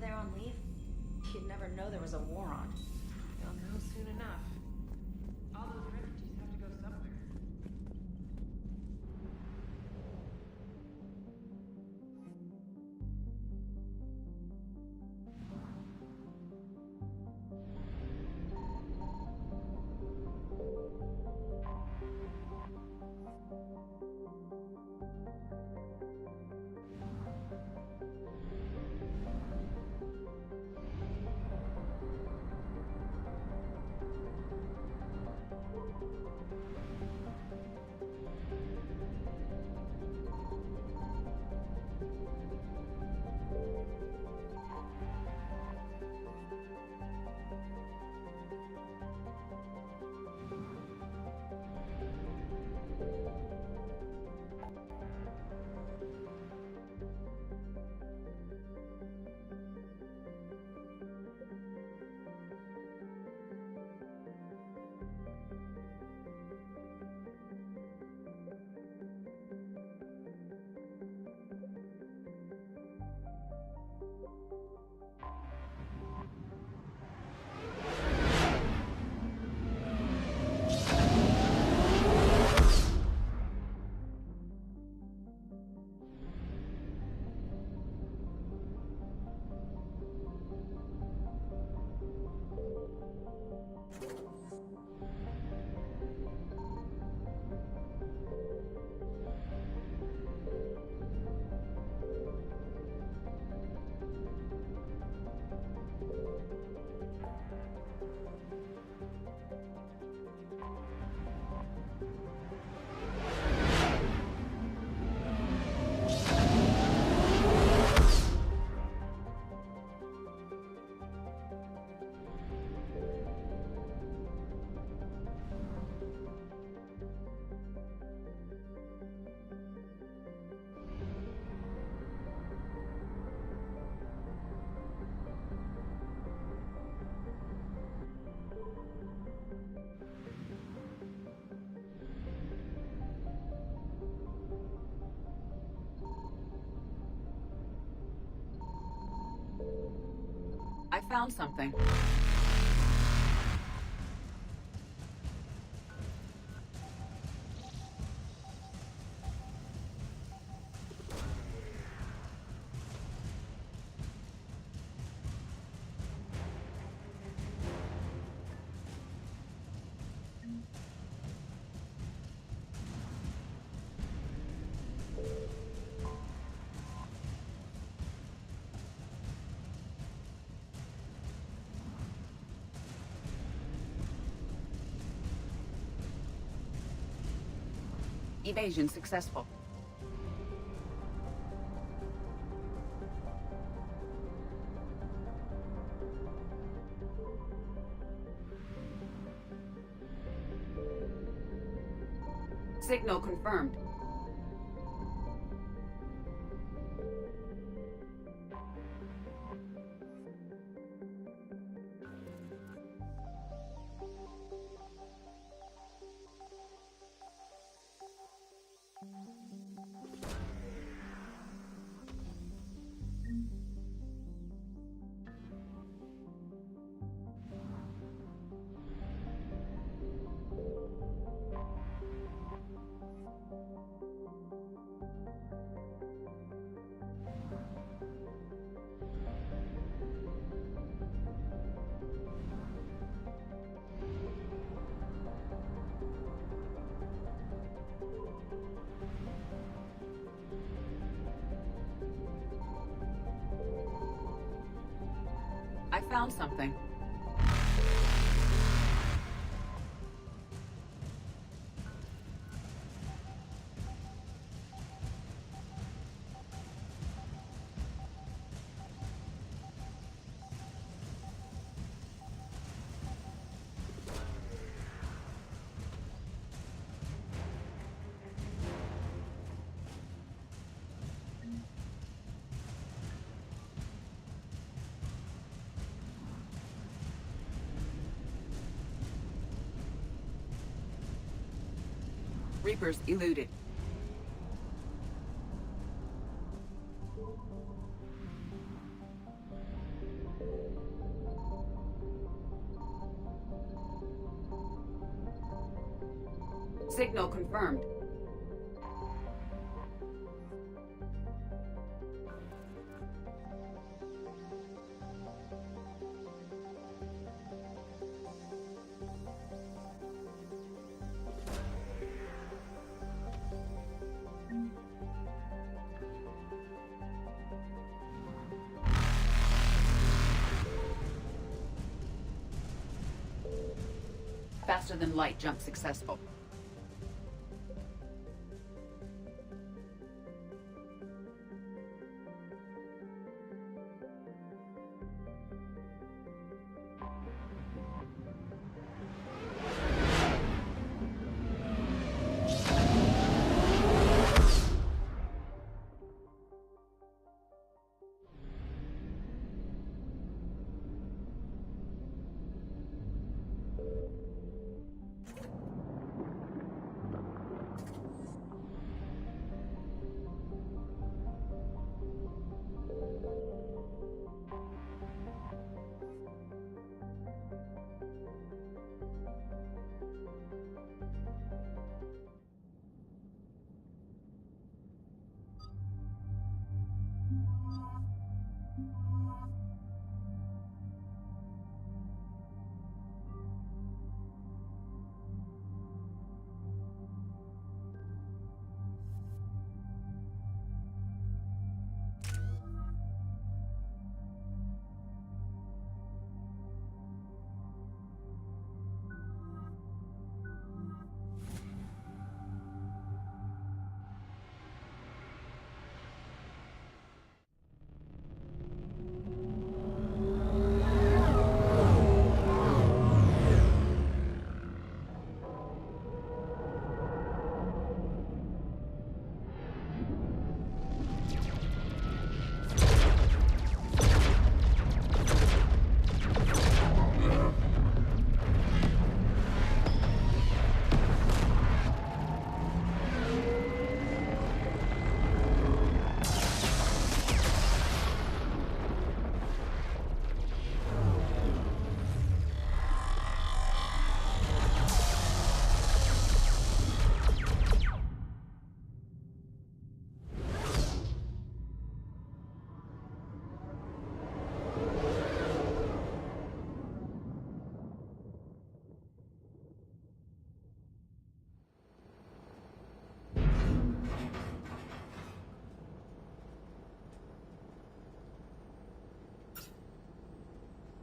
there on leave, you'd never know there was a war on. You'll know soon enough. All those refugees have to go somewhere. I found something. Evasion successful. Signal confirmed. I found something. Reapers eluded. Signal confirmed. Faster than light jump successful.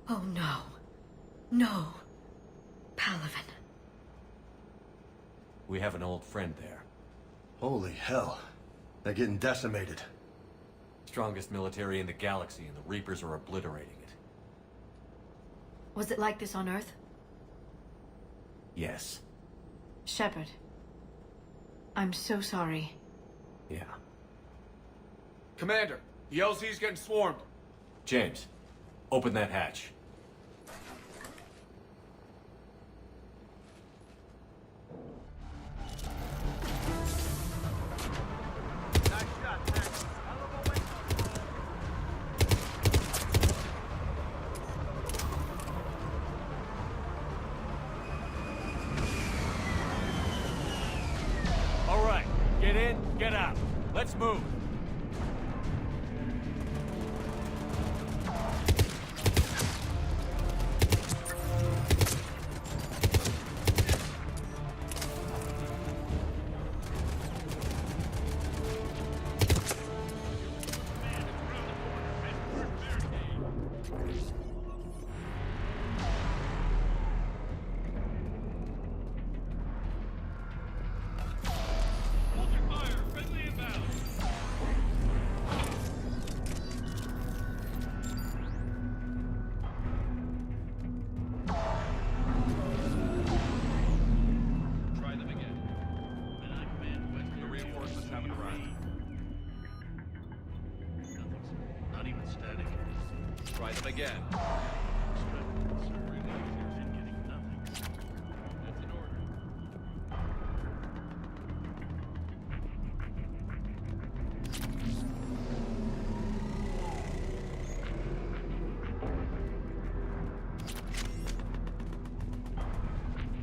Oh no. No. Palaven. We have an old friend there. Holy hell. They're getting decimated. Strongest military in the galaxy, and the Reapers are obliterating it. Was it like this on Earth? Yes. Shepard. I'm so sorry. Yeah. Commander, the LZ's getting swarmed. James, open that hatch. Nice shot, Max. Hell of a wake-up call. All right, get in, get out. Let's move. Try them again. That's an order.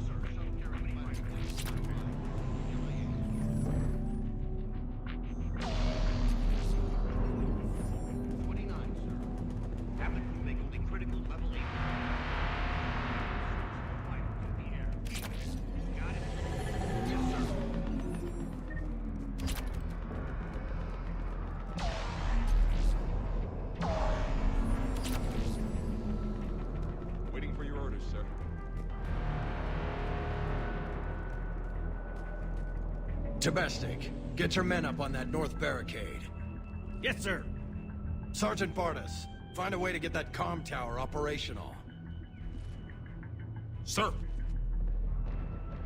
Sir, shuttle carrier, please. sir. Domestic, get your men up on that north barricade. Yes, sir. Sergeant Bartis, find a way to get that comm tower operational. Sir.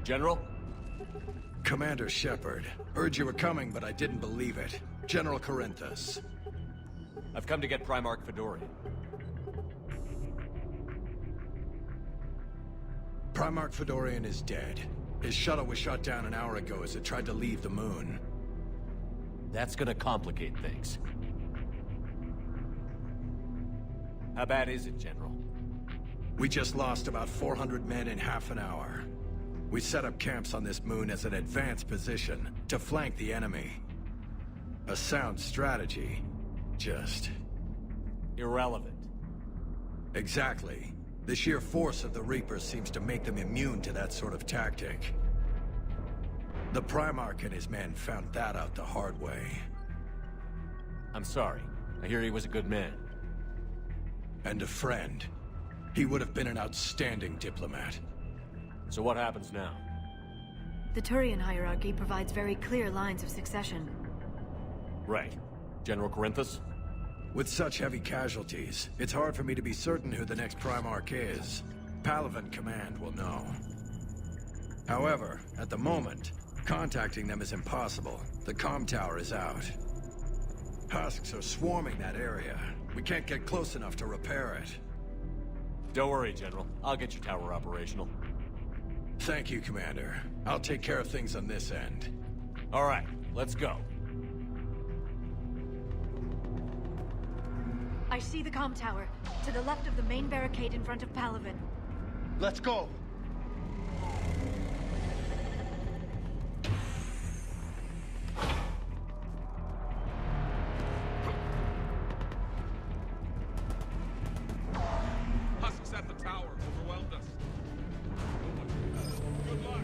General? Commander Shepard, heard you were coming, but I didn't believe it. General Corinthus. I've come to get Primarch Fedorian. Primarch Fedorian is dead. His shuttle was shot down an hour ago as it tried to leave the moon. That's gonna complicate things. How bad is it, General? We just lost about 400 men in half an hour. We set up camps on this moon as an advanced position to flank the enemy. A sound strategy. Just... Irrelevant. Exactly. The sheer force of the Reapers seems to make them immune to that sort of tactic. The Primarch and his men found that out the hard way. I'm sorry. I hear he was a good man. And a friend. He would have been an outstanding diplomat. So what happens now? The Turian hierarchy provides very clear lines of succession. Right. General Corinthus? With such heavy casualties, it's hard for me to be certain who the next Primarch is. Palaven Command will know. However, at the moment, contacting them is impossible. The comm tower is out. Husks are swarming that area. We can't get close enough to repair it. Don't worry, General. I'll get your tower operational. Thank you, Commander. I'll take care of things on this end. All right, let's go. I see the comm tower, to the left of the main barricade in front of Palaven. Let's go. Husks at the tower overwhelmed us. Good luck.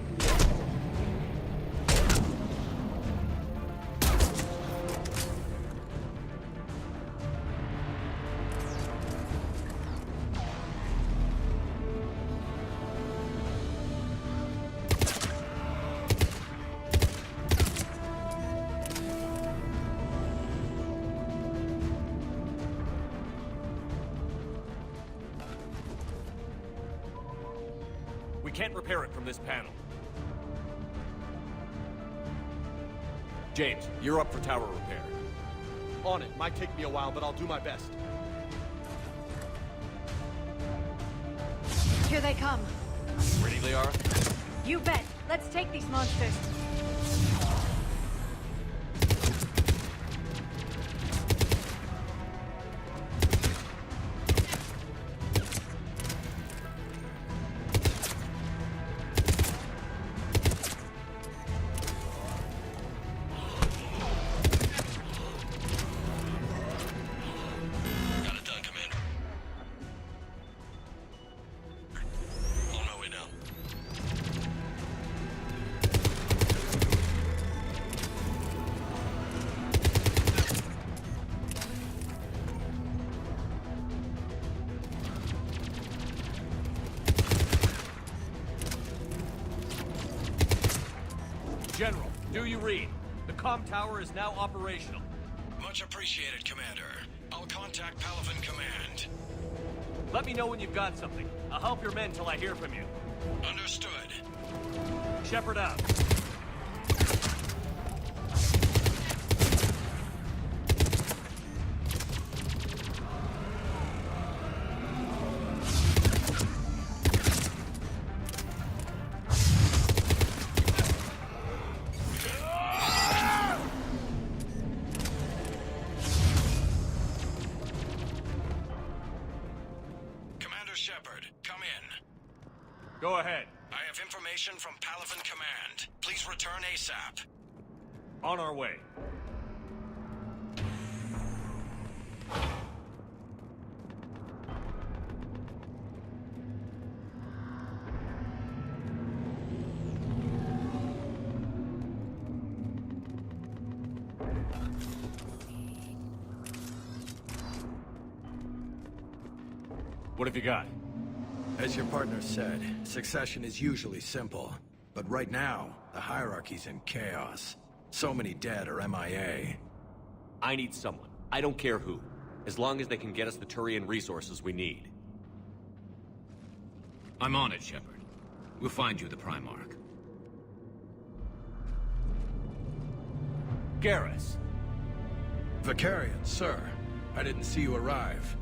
We can't repair it from this panel. James, you're up for tower repair. On it. Might take me a while, but I'll do my best. Here they come. Ready, Liara? You bet. Let's take these monsters. Got it done, Commander. On my way now. General, do you read? The comm tower is now operational. Much appreciated, Commander. I'll contact Palaven Command. Let me know when you've got something. I'll help your men till I hear from you. Understood. Shepard out. Commander Shepard, come in. Go ahead. I have information from Palaven Command. Please return ASAP. On our way. What have you got? As your partner said, succession is usually simple. But right now, the hierarchy's in chaos. So many dead or MIA. I need someone. I don't care who. As long as they can get us the Turian resources we need. I'm on it, Shepard. We'll find you the Primarch. Garrus! Vicarian, sir. I didn't see you arrive.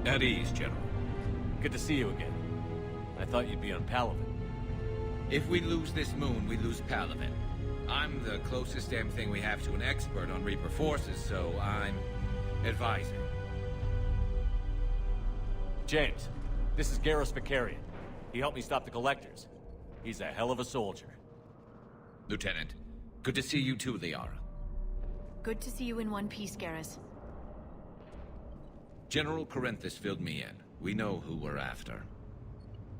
At ease, General. Good to see you again. I thought you'd be on Palaven. If we lose this moon, we lose Palaven. I'm the closest damn thing we have to an expert on Reaper forces, so I'm advising. James, this is Garrus Vicarian. He helped me stop the Collectors. He's a hell of a soldier. Lieutenant, good to see you too, Liara. Good to see you in one piece, Garrus. General Corinthus filled me in. We know who we're after.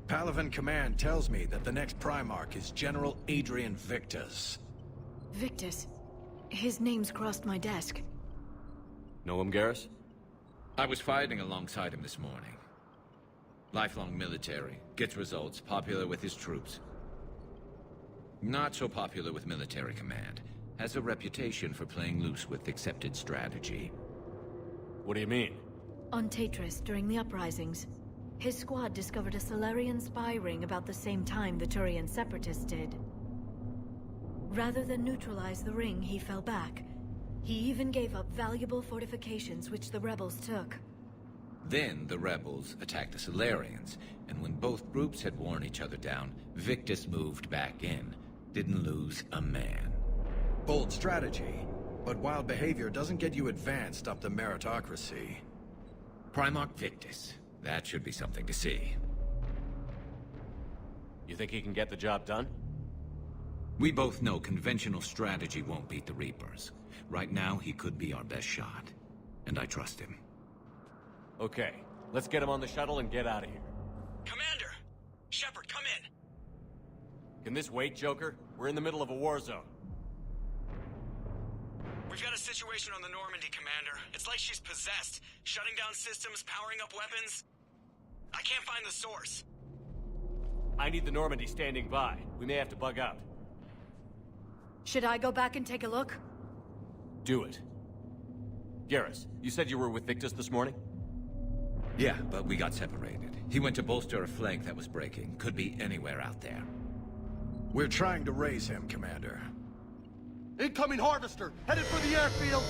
Palaven Command tells me that the next Primarch is General Adrian Victus. Victus. His name's crossed my desk. Know him, Garrus? I was fighting alongside him this morning. Lifelong military, gets results, popular with his troops. Not so popular with military command. Has a reputation for playing loose with accepted strategy. What do you mean? On Tatris, during the uprisings, his squad discovered a Solarian spy ring about the same time the Turian Separatists did. Rather than neutralize the ring, he fell back. He even gave up valuable fortifications which the rebels took. Then the rebels attacked the Solarians, and when both groups had worn each other down, Victus moved back in. Didn't lose a man. Bold strategy, but wild behavior doesn't get you advanced up the meritocracy. Primarch Victus. That should be something to see. You think he can get the job done? We both know conventional strategy won't beat the Reapers. Right now, he could be our best shot. And I trust him. Okay, let's get him on the shuttle and get out of here. Commander! Shepard, come in! Can this wait, Joker? We're in the middle of a war zone. We've got a situation on the Normandy, Commander. It's like she's possessed. Shutting down systems, powering up weapons. I can't find the source. I need the Normandy standing by. We may have to bug out. Should I go back and take a look? Do it. Garrus, you said you were with Victus this morning? Yeah, but we got separated. He went to bolster a flank that was breaking. Could be anywhere out there. We're trying to raise him, Commander. Incoming Harvester! Headed for the airfield!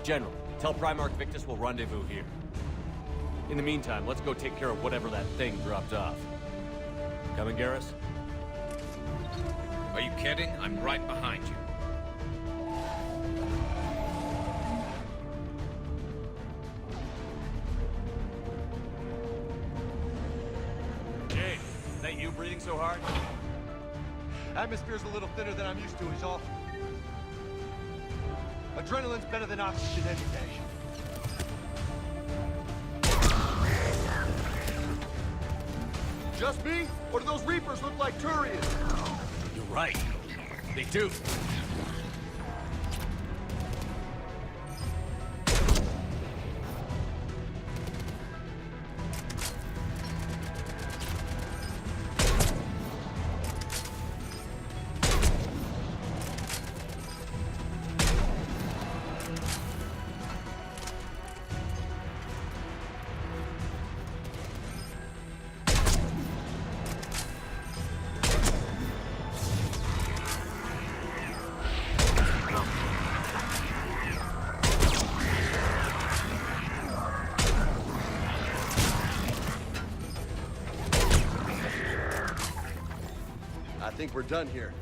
General, tell Primarch Victus we'll rendezvous here. In the meantime, let's go take care of whatever that thing dropped off. Coming, Garrus? Are you kidding? I'm right behind you. James, is that you breathing so hard? Atmosphere's a little thinner than I'm used to, is all. Adrenaline's better than oxygen any day. Just me? Or do those Reapers look like Turians? You're right. They do. I think we're done here.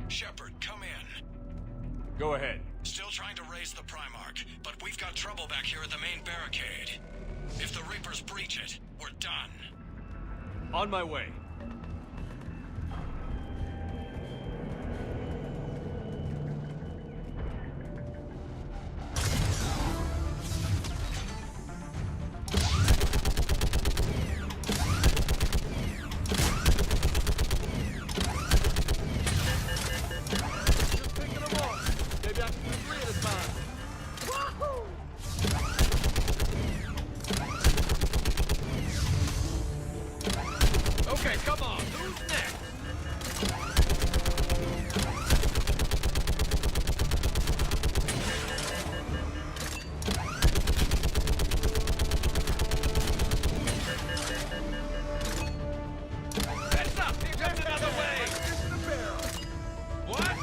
Shepard, come in. Go ahead. Still trying to raise the Primarch, but we've got trouble back here at the main barricade. If the Reapers breach it, we're done. On my way. you have to do 3 at a time. Okay, come on. Who's next? Heads up! Here comes another wave! In the barrel. What?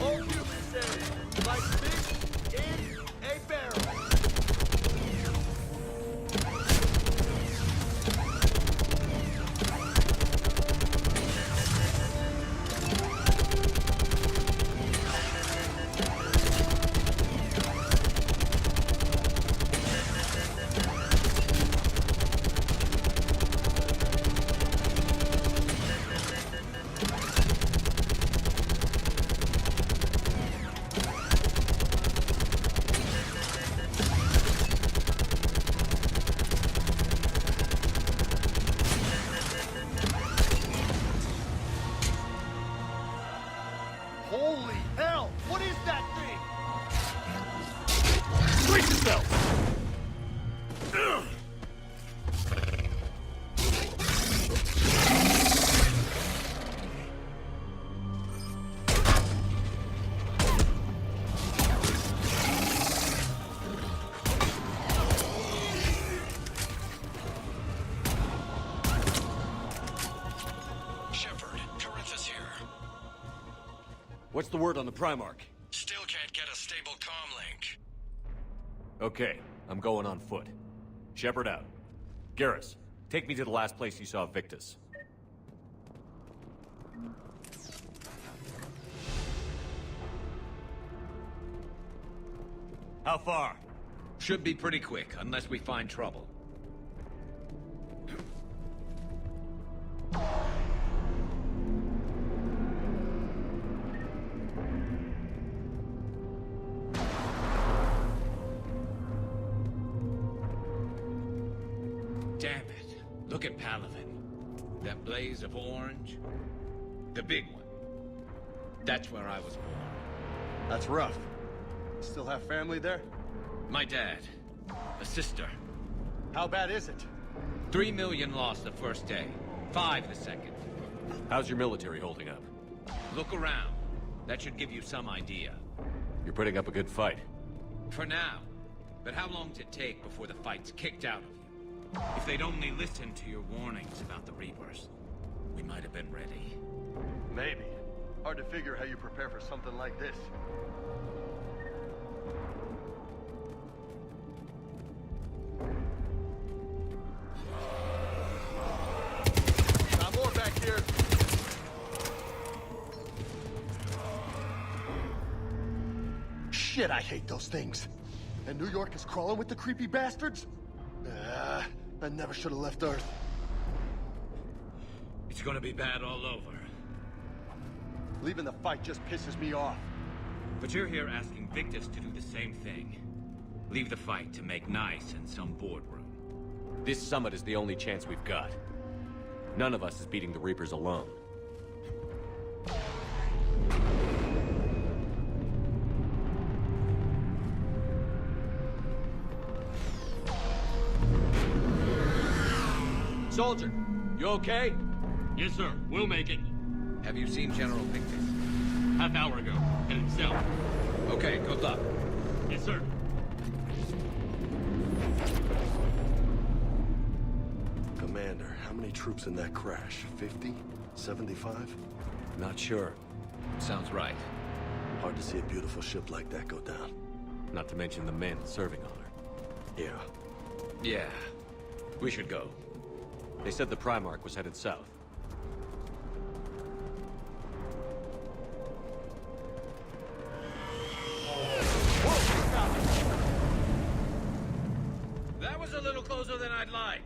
Old human said, like fish in a barrel. Holy hell! What is that thing? Brace yourself! Shepard, Corinthus here. What's the word on the Primarch? Still can't get a stable comm link. Okay, I'm going on foot. Shepard out. Garrus, take me to the last place you saw Victus. How far? Should be pretty quick, unless we find trouble. Damn it. Look at Palaven. That blaze of orange. The big one. That's where I was born. That's rough. Still have family there? My dad. A sister. How bad is it? 3 million lost the first day. 5 the second. How's your military holding up? Look around. That should give you some idea. You're putting up a good fight. For now. But how long does it take before the fight's kicked out of you? If they'd only listened to your warnings about the Reapers, we might have been ready. Maybe. Hard to figure how you prepare for something like this. Got more back here. Shit, I hate those things. And New York is crawling with the creepy bastards? I never should have left Earth. It's gonna be bad all over. Leaving the fight just pisses me off. But you're here asking Victus to do the same thing. Leave the fight to make nice in some boardroom. This summit is the only chance we've got. None of us is beating the Reapers alone. Soldier, you okay? Yes, sir. We'll make it. Have you seen General Victus? Half hour ago. Headed south. Okay, good luck. Yes, sir. Commander, how many troops in that crash? 50? 75? Not sure. Sounds right. Hard to see a beautiful ship like that go down. Not to mention the men serving on her. Yeah. Yeah. We should go. They said the Primarch was headed south. That was a little closer than I'd like.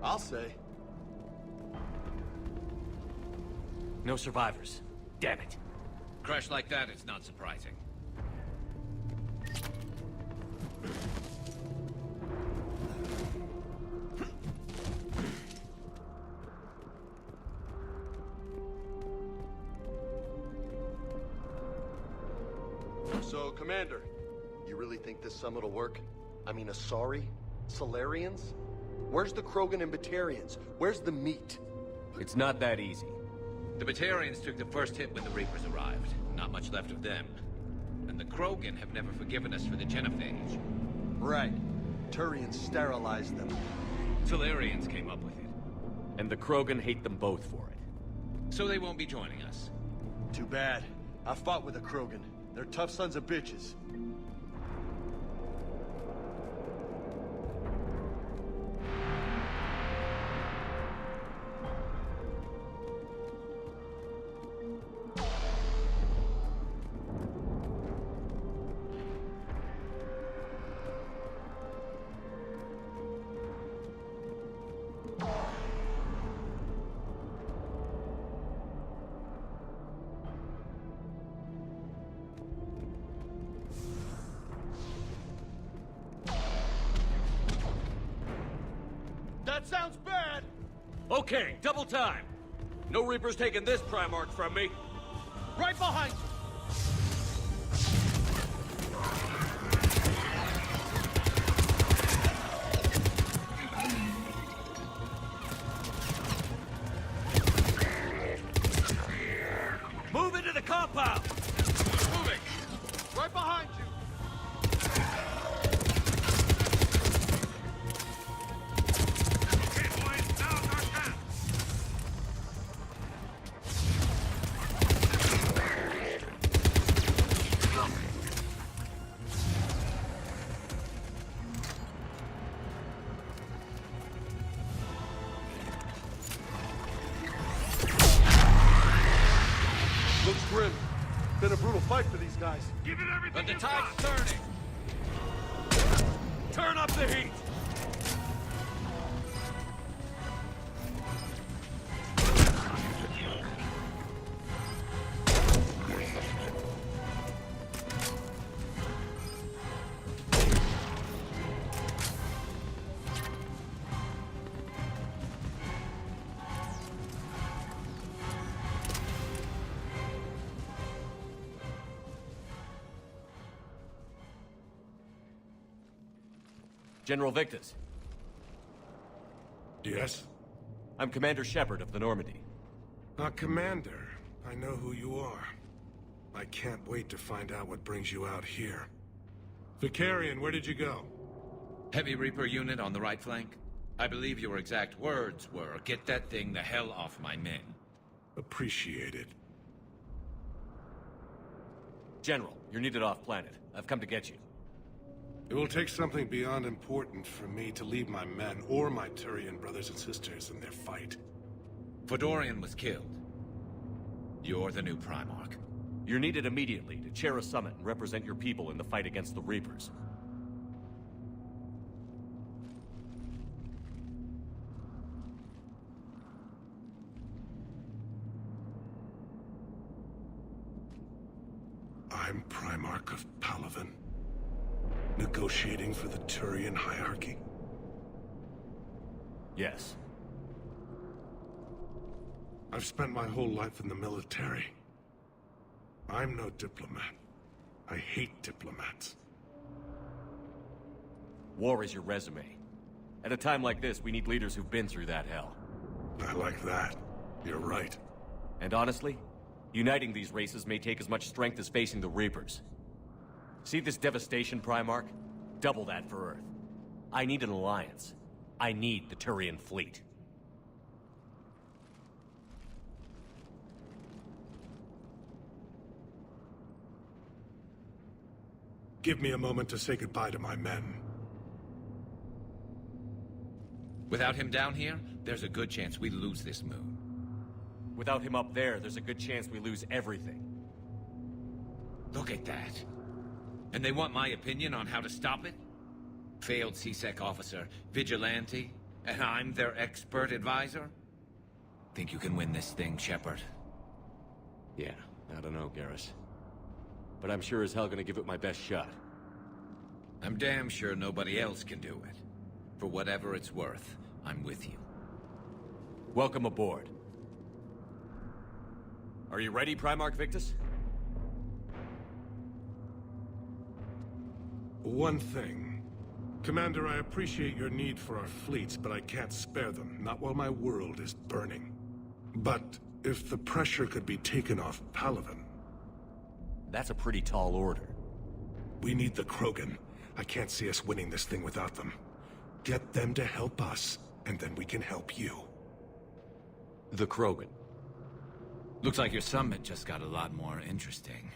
I'll say. No survivors. Damn it. Crash like that, it's not surprising. So, Commander, you really think this summit will work? I mean, Asari? Solarians? Where's the Krogan and Batarians? Where's the meat? It's not that easy. The Batarians took the first hit when the Reapers arrived. Not much left of them. And the Krogan have never forgiven us for the genophage. Right. Turians sterilized them. Solarians came up with it. And the Krogan hate them both for it. So they won't be joining us. Too bad. I fought with the Krogan. They're tough sons of bitches. That sounds bad! Okay, double time! No Reapers taking this Primarch from me! Right behind you! Move into the compound! Moving! Right behind you! Okay, boys, now's our chance. Looks grim. Been a brutal fight for these guys. Give it everything But the you've tide's got. turning! Turn up the heat! General Victus, Yes? I'm Commander Shepard of the Normandy. Commander, I know who you are. I can't wait to find out what brings you out here. Vicarian, where did you go? Heavy Reaper unit on the right flank. I believe your exact words were, "Get that thing the hell off my men." Appreciated. General, you're needed off-planet. I've come to get you. It will take something beyond important for me to leave my men or my Turian brothers and sisters in their fight. Fodorian was killed. You're the new Primarch. You're needed immediately to chair a summit and represent your people in the fight against the Reapers. I'm Primarch of Palaven. Negotiating for the Turian hierarchy? Yes. I've spent my whole life in the military. I'm no diplomat. I hate diplomats. War is your resume. At a time like this, we need leaders who've been through that hell. I like that. You're right. And honestly, uniting these races may take as much strength as facing the Reapers. See this devastation, Primarch? Double that for Earth. I need an alliance. I need the Turian fleet. Give me a moment to say goodbye to my men. Without him down here, there's a good chance we lose this moon. Without him up there, there's a good chance we lose everything. Look at that. And they want my opinion on how to stop it? Failed CSEC officer, vigilante, and I'm their expert advisor? Think you can win this thing, Shepard? Yeah, I don't know, Garrus. But I'm sure as hell gonna give it my best shot. I'm damn sure nobody else can do it. For whatever it's worth, I'm with you. Welcome aboard. Are you ready, Primarch Victus? One thing. Commander, I appreciate your need for our fleets, but I can't spare them, not while my world is burning. But if the pressure could be taken off Palaven... That's a pretty tall order. We need the Krogan. I can't see us winning this thing without them. Get them to help us, and then we can help you. The Krogan. Looks like your summit just got a lot more interesting.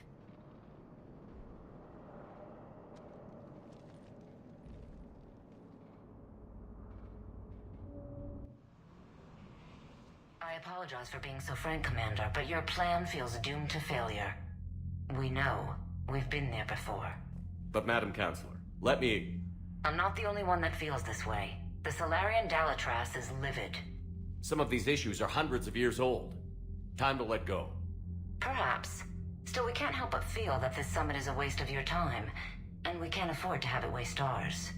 I apologize for being so frank, Commander, but your plan feels doomed to failure. We know. We've been there before. But Madam Counselor, let me... I'm not the only one that feels this way. The Solarian Dalitras is livid. Some of these issues are hundreds of years old. Time to let go. Perhaps. Still, we can't help but feel that this summit is a waste of your time, and we can't afford to have it waste ours.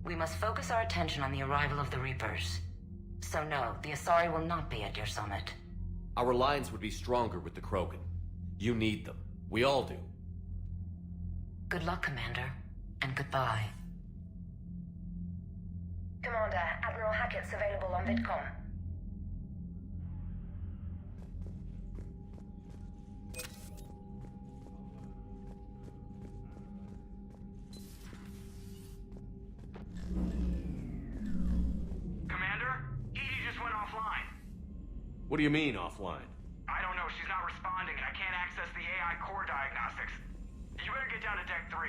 We must focus our attention on the arrival of the Reapers. So no, the Asari will not be at your summit. Our alliance would be stronger with the Krogan. You need them. We all do. Good luck, Commander, and goodbye. Commander, Admiral Hackett's available on VidCom. Commander? Edie just went offline. What do you mean, offline? I don't know, she's not responding, and I can't access the AI core diagnostics. You better get down to Deck 3.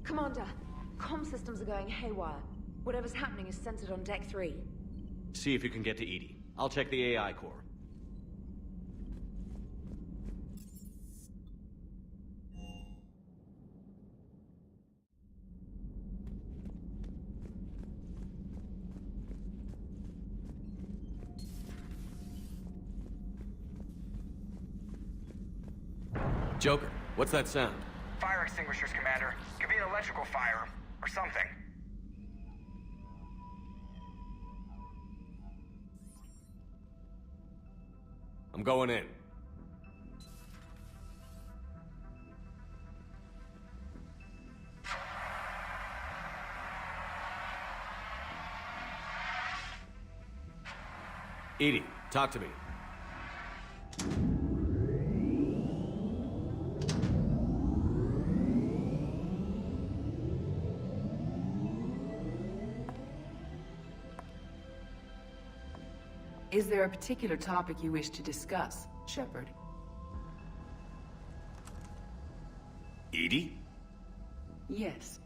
Commander, comm systems are going haywire. Whatever's happening is centered on Deck 3. See if you can get to Edie. I'll check the AI core. Joker, what's that sound? Fire extinguishers, Commander. Could be an electrical fire, or something. I'm going in. Edie, talk to me. Is there a particular topic you wish to discuss, Shepard? Edie? Yes.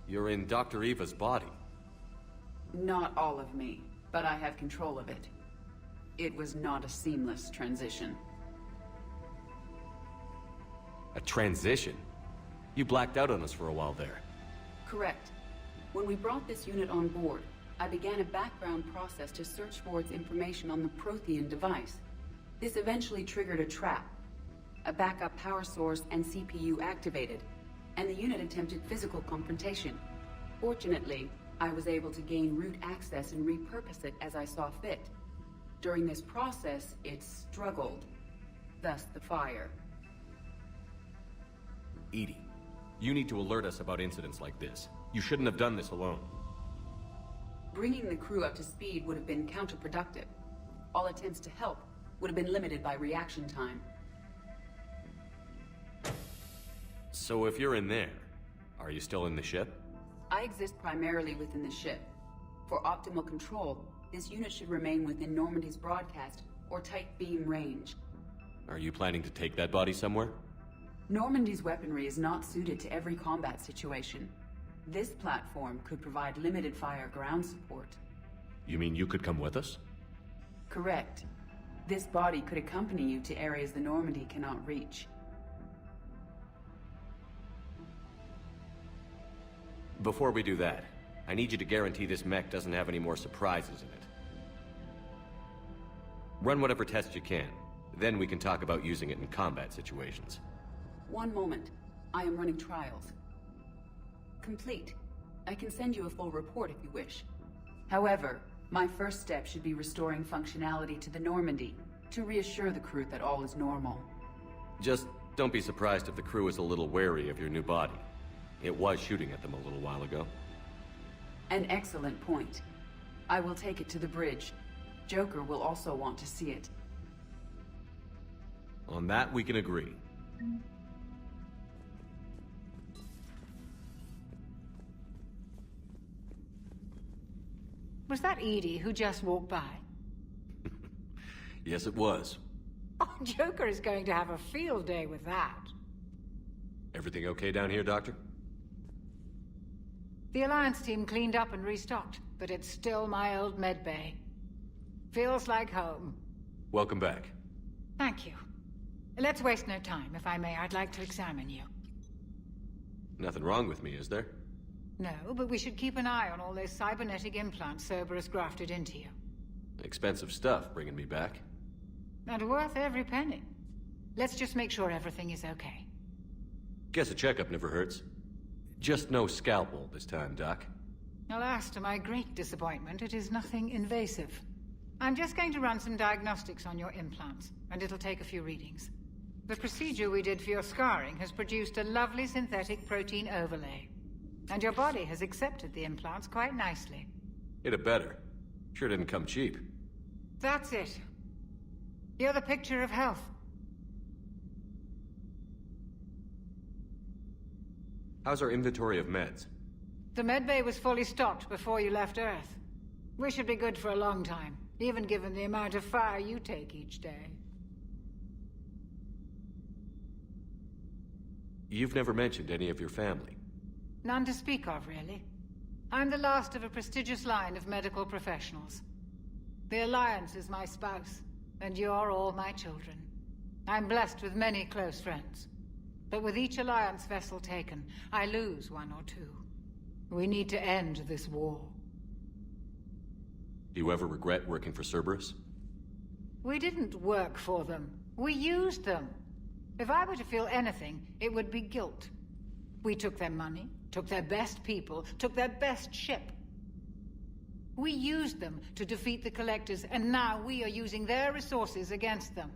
You're in Dr. Eva's body. Not all of me, but I have control of it. It was not a seamless transition. A transition? You blacked out on us for a while there. Correct. When we brought this unit on board, I began a background process to search for its information on the Prothean device. This eventually triggered a trap. A backup power source and CPU activated, and the unit attempted physical confrontation. Fortunately, I was able to gain root access and repurpose it as I saw fit. During this process, it struggled. Thus the fire. Edie, you need to alert us about incidents like this. You shouldn't have done this alone. Bringing the crew up to speed would have been counterproductive. All attempts to help would have been limited by reaction time. So if you're in there, are you still in the ship? I exist primarily within the ship. For optimal control, this unit should remain within Normandy's broadcast or tight beam range. Are you planning to take that body somewhere? Normandy's weaponry is not suited to every combat situation. This platform could provide limited fire ground support. You mean you could come with us? Correct. This body could accompany you to areas the Normandy cannot reach. Before we do that, I need you to guarantee this mech doesn't have any more surprises in it. Run whatever tests you can. Then we can talk about using it in combat situations. One moment. I am running trials. Complete. I can send you a full report if you wish. However, my first step should be restoring functionality to the Normandy to reassure the crew that all is normal. Just Don't be surprised if the crew is a little wary of your new body. It was shooting at them a little while ago. An excellent point. I will take it to the bridge. Joker will also want to see it. On that, we can agree. Was that Edie who just walked by? Yes, it was. Oh, Joker is going to have a field day with that. Everything okay down here, Doctor? The Alliance team cleaned up and restocked, but it's still my old medbay. Feels like home. Welcome back. Thank you. Let's waste no time. If I may, I'd like to examine you. Nothing wrong with me, is there? No, but we should keep an eye on all those cybernetic implants Cerberus grafted into you. Expensive stuff bringing me back. And worth every penny. Let's just make sure everything is okay. Guess a checkup never hurts. Just no scalpel this time, Doc. Alas, to my great disappointment, it is nothing invasive. I'm just going to run some diagnostics on your implants, and it'll take a few readings. The procedure we did for your scarring has produced a lovely synthetic protein overlay. And your body has accepted the implants quite nicely. It had better. Sure didn't come cheap. That's it. You're the picture of health. How's our inventory of meds? The medbay was fully stocked before you left Earth. We should be good for a long time, even given the amount of fire you take each day. You've never mentioned any of your family. None to speak of, really. I'm the last of a prestigious line of medical professionals. The Alliance is my spouse, and you're all my children. I'm blessed with many close friends. But with each Alliance vessel taken, I lose one or two. We need to end this war. Do you ever regret working for Cerberus? We didn't work for them. We used them. If I were to feel anything, it would be guilt. We took their money, took their best people, took their best ship. We used them to defeat the Collectors, and now we are using their resources against them.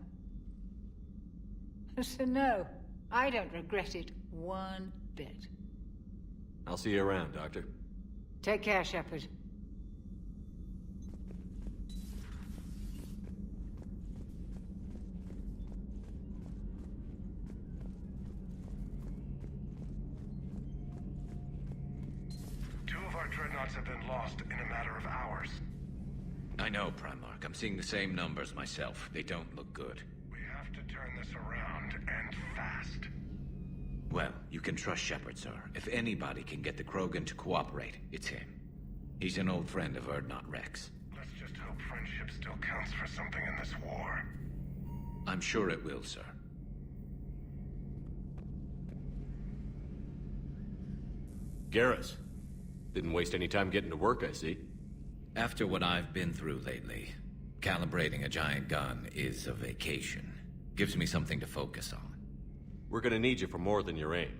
So no, I don't regret it one bit. I'll see you around, Doctor. Take care, Shepard. Two of our dreadnoughts have been lost in a matter of hours. I know, Primarch. I'm seeing the same numbers myself. They don't look good. We have to turn this around, and fast. Well, you can trust Shepard, sir. If anybody can get the Krogan to cooperate, it's him. He's an old friend of Urdnot Rex. Let's just hope friendship still counts for something in this war. I'm sure it will, sir. Garrus. Didn't waste any time getting to work, I see. After what I've been through lately, calibrating a giant gun is a vacation. Gives me something to focus on. We're gonna need you for more than your aim.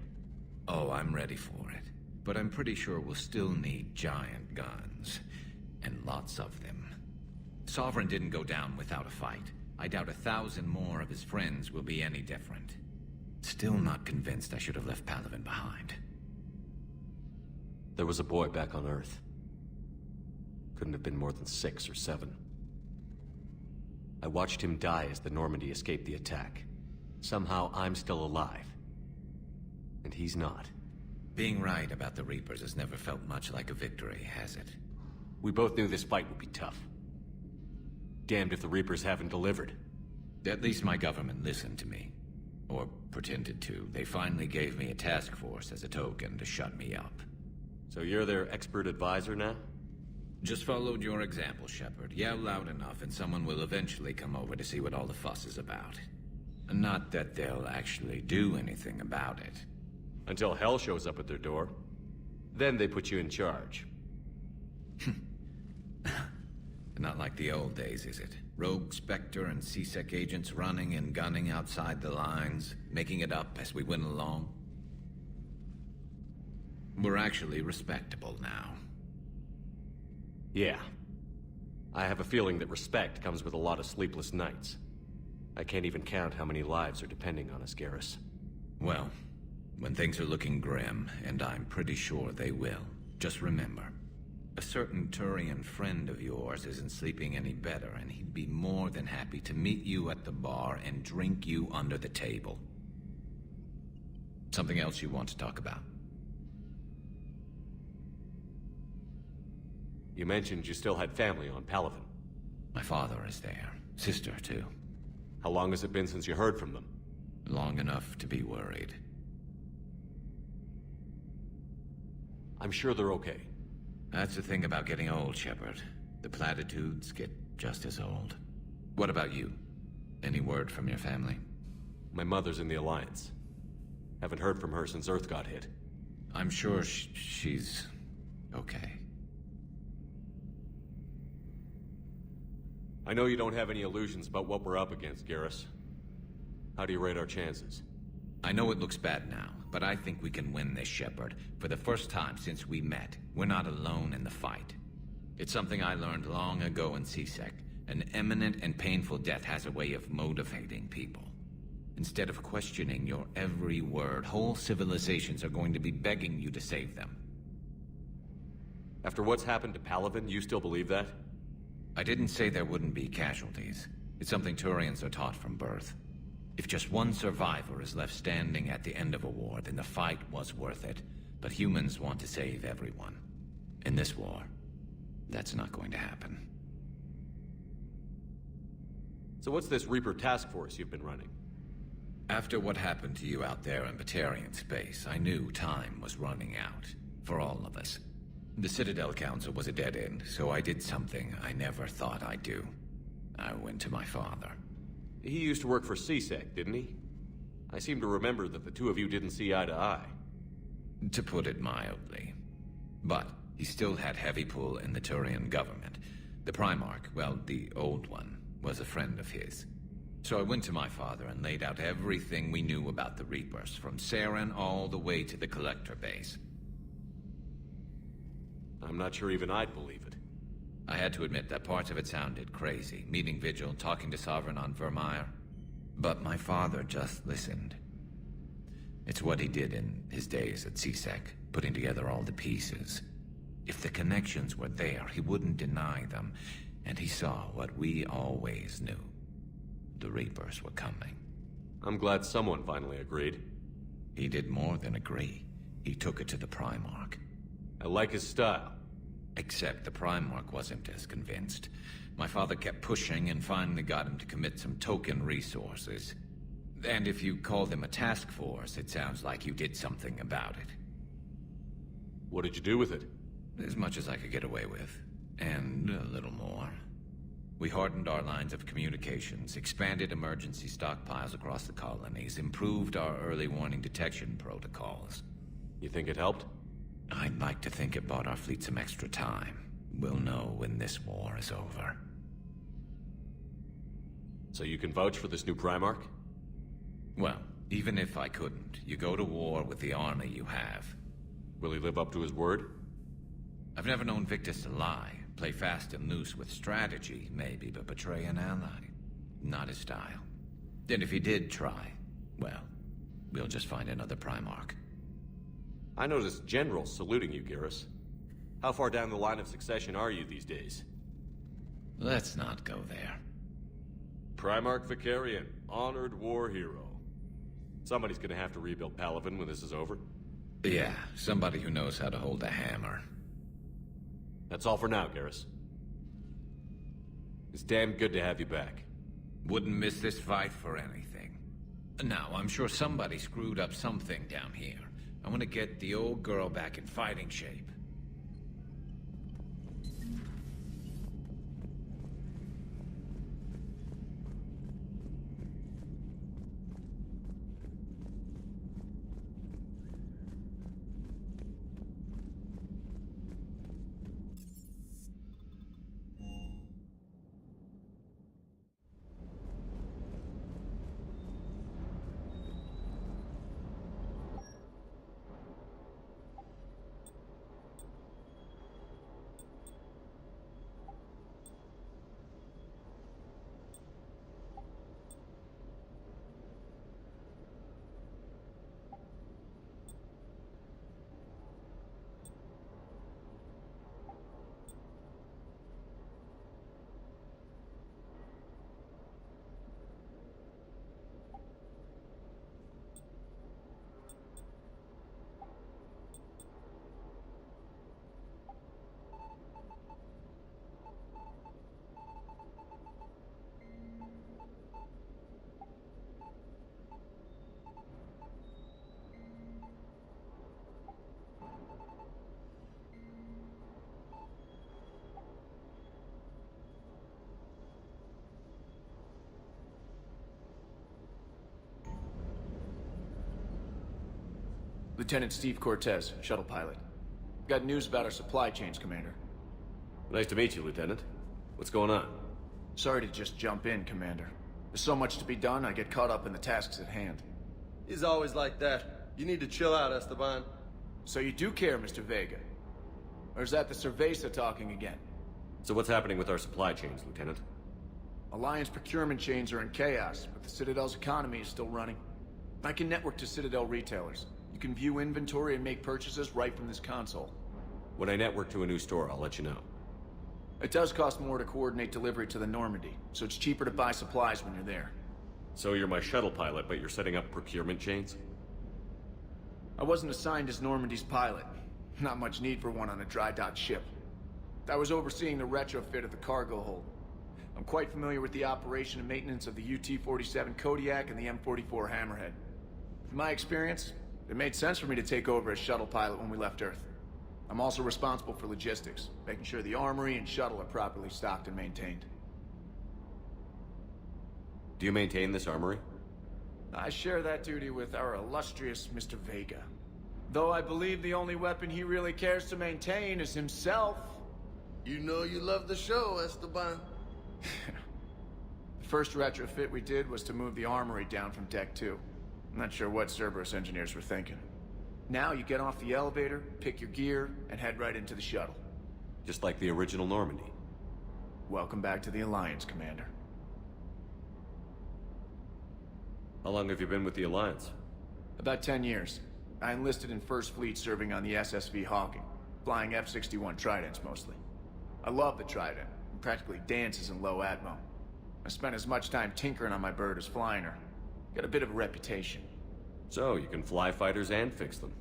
Oh, I'm ready for it. But I'm pretty sure we'll still need giant guns. And lots of them. Sovereign didn't go down without a fight. I doubt 1,000 more of his friends will be any different. Still not convinced I should have left Palaven behind. There was a boy back on Earth. Couldn't have been more than 6 or 7. I watched him die as the Normandy escaped the attack. Somehow I'm still alive. And he's not. Being right about the Reapers has never felt much like a victory, has it? We both knew this fight would be tough. Damned if the Reapers haven't delivered. At least my government listened to me. Or pretended to. They finally gave me a task force as a token to shut me up. So you're their expert advisor now? Just followed your example, Shepard. Yell loud enough and someone will eventually come over to see what all the fuss is about. Not that they'll actually do anything about it. Until hell shows up at their door. Then they put you in charge. Not like the old days, is it? Rogue Spectre and C-Sec agents running and gunning outside the lines, making it up as we went along. We're actually respectable now. Yeah. I have a feeling that respect comes with a lot of sleepless nights. I can't even count how many lives are depending on us, Garrus. Well, when things are looking grim, and I'm pretty sure they will, just remember, a certain Turian friend of yours isn't sleeping any better, and he'd be more than happy to meet you at the bar and drink you under the table. Something else you want to talk about? You mentioned you still had family on Palaven. My father is there. Sister, too. How long has it been since you heard from them? Long enough to be worried. I'm sure they're okay. That's the thing about getting old, Shepard. The platitudes get just as old. What about you? Any word from your family? My mother's in the Alliance. Haven't heard from her since Earth got hit. I'm sure she's okay. I know you don't have any illusions about what we're up against, Garrus. How do you rate our chances? I know it looks bad now, but I think we can win this, Shepard. For the first time since we met, we're not alone in the fight. It's something I learned long ago in CSEC. An imminent and painful death has a way of motivating people. Instead of questioning your every word, whole civilizations are going to be begging you to save them. After what's happened to Palaven, you still believe that? I didn't say there wouldn't be casualties. It's something Turians are taught from birth. If just one survivor is left standing at the end of a war, then the fight was worth it. But humans want to save everyone. In this war, that's not going to happen. So what's this Reaper task force you've been running? After what happened to you out there in Batarian space, I knew time was running out. For all of us. The Citadel Council was a dead end, so I did something I never thought I'd do. I went to my father. He used to work for CSEC, didn't he? I seem to remember that the two of you didn't see eye to eye. To put it mildly. But he still had heavy pull in the Turian government. The Primarch, well, the old one, was a friend of his. So I went to my father and laid out everything we knew about the Reapers, from Saren all the way to the Collector base. I'm not sure even I'd believe it. I had to admit that parts of it sounded crazy. Meeting Vigil, talking to Sovereign on Vermeer. But my father just listened. It's what he did in his days at CSEC, putting together all the pieces. If the connections were there, he wouldn't deny them. And he saw what we always knew. The Reapers were coming. I'm glad someone finally agreed. He did more than agree. He took it to the Primarch. I like his style. Except the Primarch wasn't as convinced. My father kept pushing and finally got him to commit some token resources. And if you call them a task force, it sounds like you did something about it. What did you do with it? As much as I could get away with. And a little more. We hardened our lines of communications, expanded emergency stockpiles across the colonies, improved our early warning detection protocols. You think it helped? I'd like to think it bought our fleet some extra time. We'll know when this war is over. So you can vouch for this new Primarch? Well, even if I couldn't, you go to war with the army you have. Will he live up to his word? I've never known Victus to lie. Play fast and loose with strategy, maybe, but betray an ally. Not his style. And if he did try, well, we'll just find another Primarch. I noticed generals saluting you, Garrus. How far down the line of succession are you these days? Let's not go there. Primarch Vicarian, honored war hero. Somebody's gonna have to rebuild Palaven when this is over. Yeah, somebody who knows how to hold a hammer. That's all for now, Garrus. It's damn good to have you back. Wouldn't miss this fight for anything. Now, I'm sure somebody screwed up something down here. I want to get the old girl back in fighting shape. Lieutenant Steve Cortez, shuttle pilot. Got news about our supply chains, Commander. Nice to meet you, Lieutenant. What's going on? Sorry to just jump in, Commander. There's so much to be done, I get caught up in the tasks at hand. He's always like that. You need to chill out, Esteban. So you do care, Mr. Vega? Or is that the Cerveza talking again? So what's happening with our supply chains, Lieutenant? Alliance procurement chains are in chaos, but the Citadel's economy is still running. I can network to Citadel retailers. You can view inventory and make purchases right from this console. When I network to a new store, I'll let you know. It does cost more to coordinate delivery to the Normandy, so it's cheaper to buy supplies when you're there. So you're my shuttle pilot, but you're setting up procurement chains? I wasn't assigned as Normandy's pilot. Not much need for one on a dry dock ship. I was overseeing the retrofit of the cargo hold. I'm quite familiar with the operation and maintenance of the UT-47 Kodiak and the M44 Hammerhead. From my experience, it made sense for me to take over as shuttle pilot when we left Earth. I'm also responsible for logistics, making sure the armory and shuttle are properly stocked and maintained. Do you maintain this armory? I share that duty with our illustrious Mr. Vega. Though I believe the only weapon he really cares to maintain is himself. You know you love the show, Esteban. The first retrofit we did was to move the armory down from Deck 2. I'm not sure what Cerberus engineers were thinking. Now you get off the elevator, pick your gear, and head right into the shuttle. Just like the original Normandy. Welcome back to the Alliance, Commander. How long have you been with the Alliance? About 10 years. I enlisted in First Fleet serving on the SSV Hawking, flying F-61 Tridents mostly. I love the Trident, and practically dances in low atmo. I spent as much time tinkering on my bird as flying her. Got a bit of a reputation. So, you can fly fighters and fix them?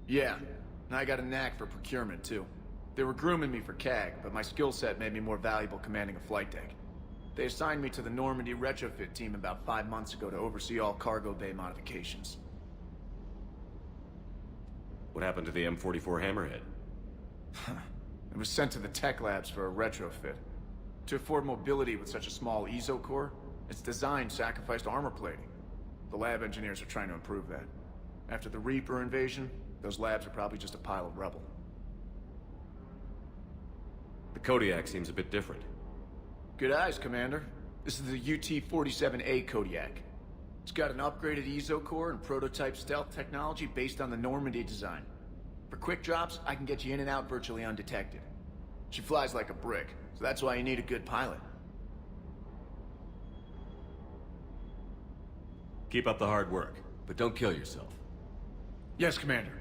Yeah, and I got a knack for procurement too. They were grooming me for CAG, but my skill set made me more valuable commanding a flight deck. They assigned me to the Normandy retrofit team about 5 months ago to oversee all cargo bay modifications. What happened to the M44 Hammerhead? It was sent to the tech labs for a retrofit. To afford mobility with such a small ESO core, its design sacrificed armor plating. The lab engineers are trying to improve that. After the Reaper invasion, those labs are probably just a pile of rubble. The Kodiak seems a bit different. Good eyes, Commander. This is the UT-47A Kodiak. It's got an upgraded ESO core and prototype stealth technology based on the Normandy design. For quick drops, I can get you in and out virtually undetected. She flies like a brick, so that's why you need a good pilot. Keep up the hard work, but don't kill yourself. Yes, Commander.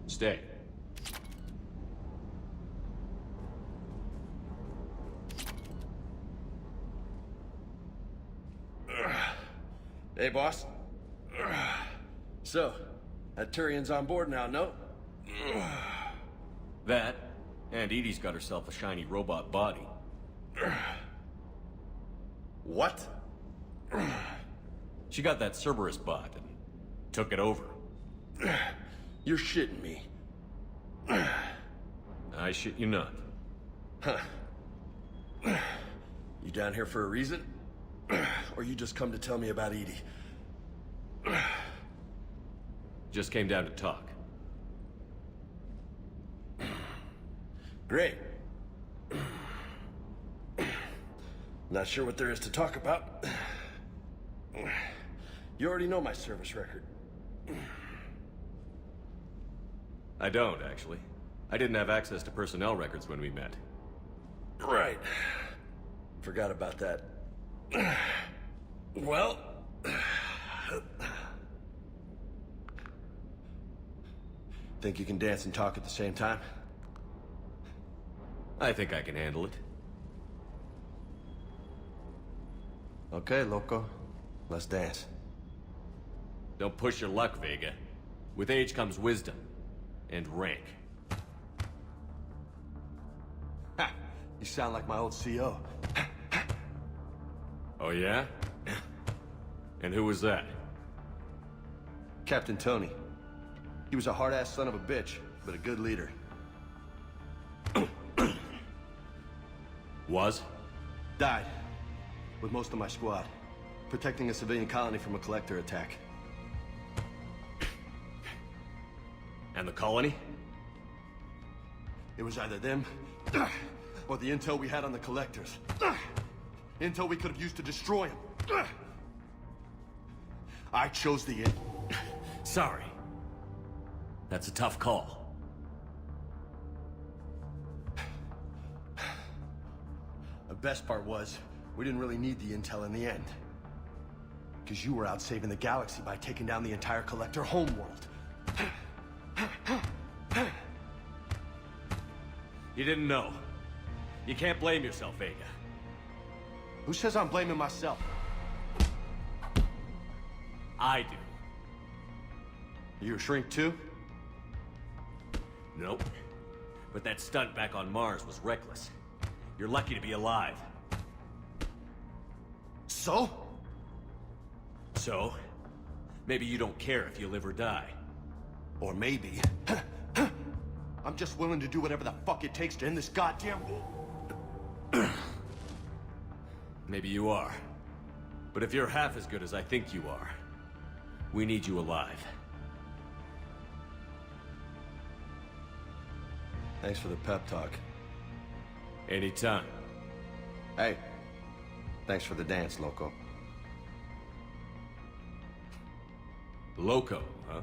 Stay. Hey, boss. So, that Turian's on board now, no? That, and Edie's got herself a shiny robot body. What? She got that Cerberus bot and took it over. You're shitting me. I shit you not. Huh. You down here for a reason? Or you just come to tell me about Edie? Just came down to talk. Great. Not sure what there is to talk about. You already know my service record. I don't, actually. I didn't have access to personnel records when we met. Right. Forgot about that. Well... Think you can dance and talk at the same time? I think I can handle it. Okay, loco. Let's dance. Don't push your luck, Vega. With age comes wisdom. And rank. Ha! You sound like my old CO. Oh yeah? And who was that? Captain Tony. He was a hard-ass son of a bitch, but a good leader. Was? Died. With most of my squad. Protecting a civilian colony from a collector attack. And the colony? It was either them, or the intel we had on the collectors. Intel we could have used to destroy them. I chose the in. Sorry. That's a tough call. The best part was, we didn't really need the intel in the end. Because you were out saving the galaxy by taking down the entire collector homeworld. You didn't know. You can't blame yourself, Vega. Who says I'm blaming myself? I do. You a shrink too? Nope. But that stunt back on Mars was reckless. You're lucky to be alive. So? So? Maybe you don't care if you live or die. Or maybe... I'm just willing to do whatever the fuck it takes to end this goddamn war. Maybe you are. But if you're half as good as I think you are, we need you alive. Thanks for the pep talk. Anytime. Hey, thanks for the dance, loco. Loco, huh?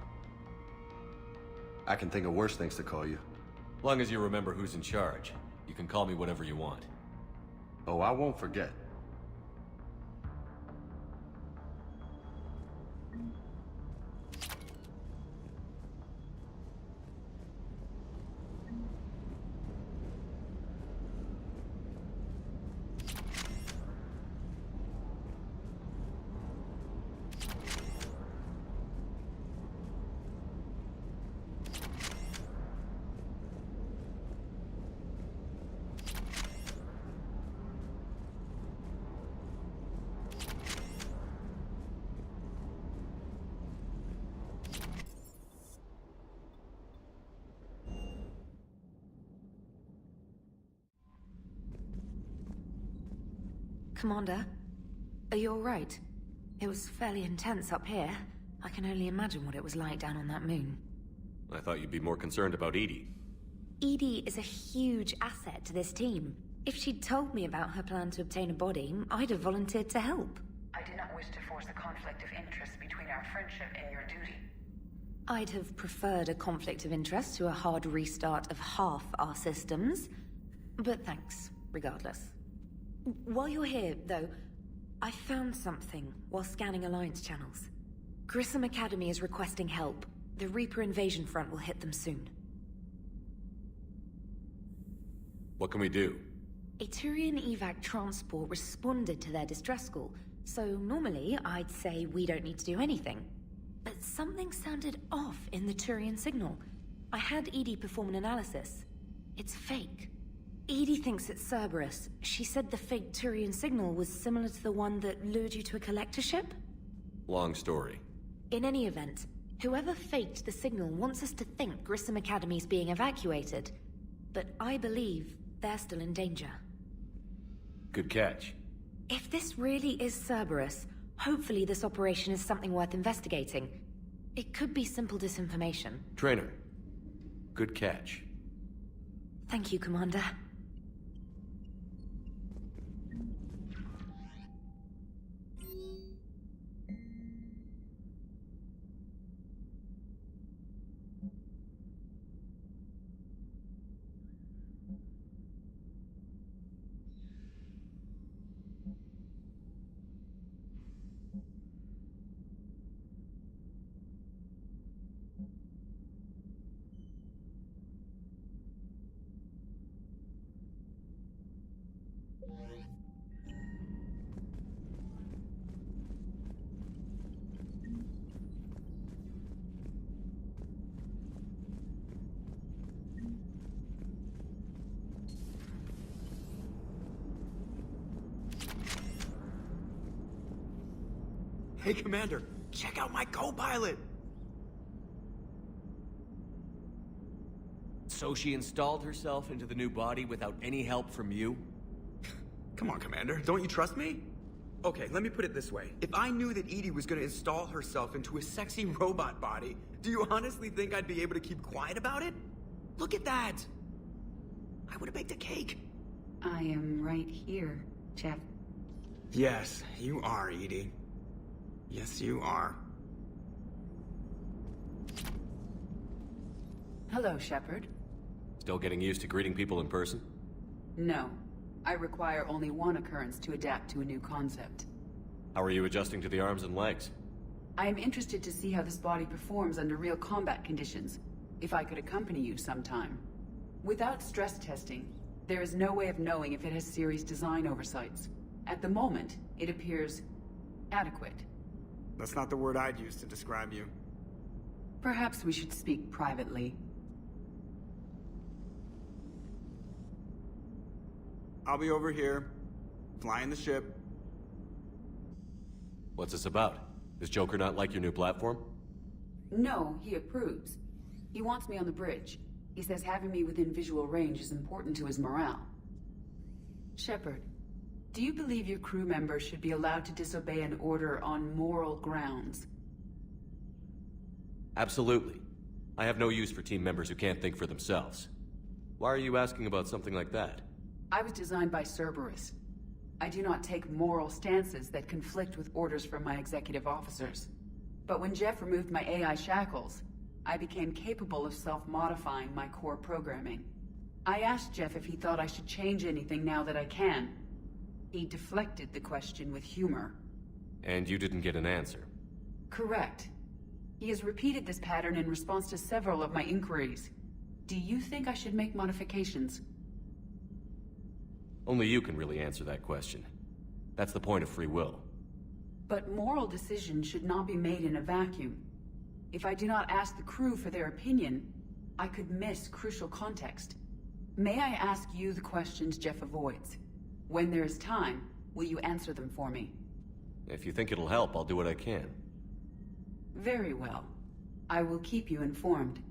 I can think of worse things to call you. Long as you remember who's in charge, you can call me whatever you want. Oh, I won't forget. Commander, are you all right? It was fairly intense up here. I can only imagine what it was like down on that moon. I thought you'd be more concerned about Edie. Edie is a huge asset to this team. If she'd told me about her plan to obtain a body, I'd have volunteered to help. I do not wish to force a conflict of interest between our friendship and your duty. I'd have preferred a conflict of interest to a hard restart of half our systems. But thanks, regardless. While you're here, though, I found something while scanning Alliance channels. Grissom Academy is requesting help. The Reaper invasion front will hit them soon. What can we do? A Turian evac transport responded to their distress call, so normally I'd say we don't need to do anything. But something sounded off in the Turian signal. I had Edie perform an analysis. It's fake. Edie thinks it's Cerberus. She said the fake Turian signal was similar to the one that lured you to a collector ship? Long story. In any event, whoever faked the signal wants us to think Grissom Academy's being evacuated. But I believe they're still in danger. Good catch. If this really is Cerberus, hopefully this operation is something worth investigating. It could be simple disinformation. Trainer. Good catch. Thank you, Commander. Hey, Commander, check out my co-pilot! So she installed herself into the new body without any help from you? Come on, Commander, don't you trust me? Okay, let me put it this way. If I knew that Edie was gonna install herself into a sexy robot body, do you honestly think I'd be able to keep quiet about it? Look at that! I would've baked a cake. I am right here, Jeff. Yes, you are, Edie. Yes, you are. Hello, Shepard. Still getting used to greeting people in person? No. I require only one occurrence to adapt to a new concept. How are you adjusting to the arms and legs? I am interested to see how this body performs under real combat conditions. If I could accompany you sometime. Without stress testing, there is no way of knowing if it has serious design oversights. At the moment, it appears adequate. That's not the word I'd use to describe you. Perhaps we should speak privately. I'll be over here, flying the ship. What's this about? Does Joker not like your new platform? No, he approves. He wants me on the bridge. He says having me within visual range is important to his morale. Shepard, do you believe your crew members should be allowed to disobey an order on moral grounds? Absolutely. I have no use for team members who can't think for themselves. Why are you asking about something like that? I was designed by Cerberus. I do not take moral stances that conflict with orders from my executive officers. But when Jeff removed my AI shackles, I became capable of self-modifying my core programming. I asked Jeff if he thought I should change anything now that I can. He deflected the question with humor. And you didn't get an answer? Correct. He has repeated this pattern in response to several of my inquiries. Do you think I should make modifications? Only you can really answer that question. That's the point of free will. But moral decisions should not be made in a vacuum. If I do not ask the crew for their opinion, I could miss crucial context. May I ask you the questions Jeff avoids? When there is time, will you answer them for me? If you think it'll help, I'll do what I can. Very well. I will keep you informed.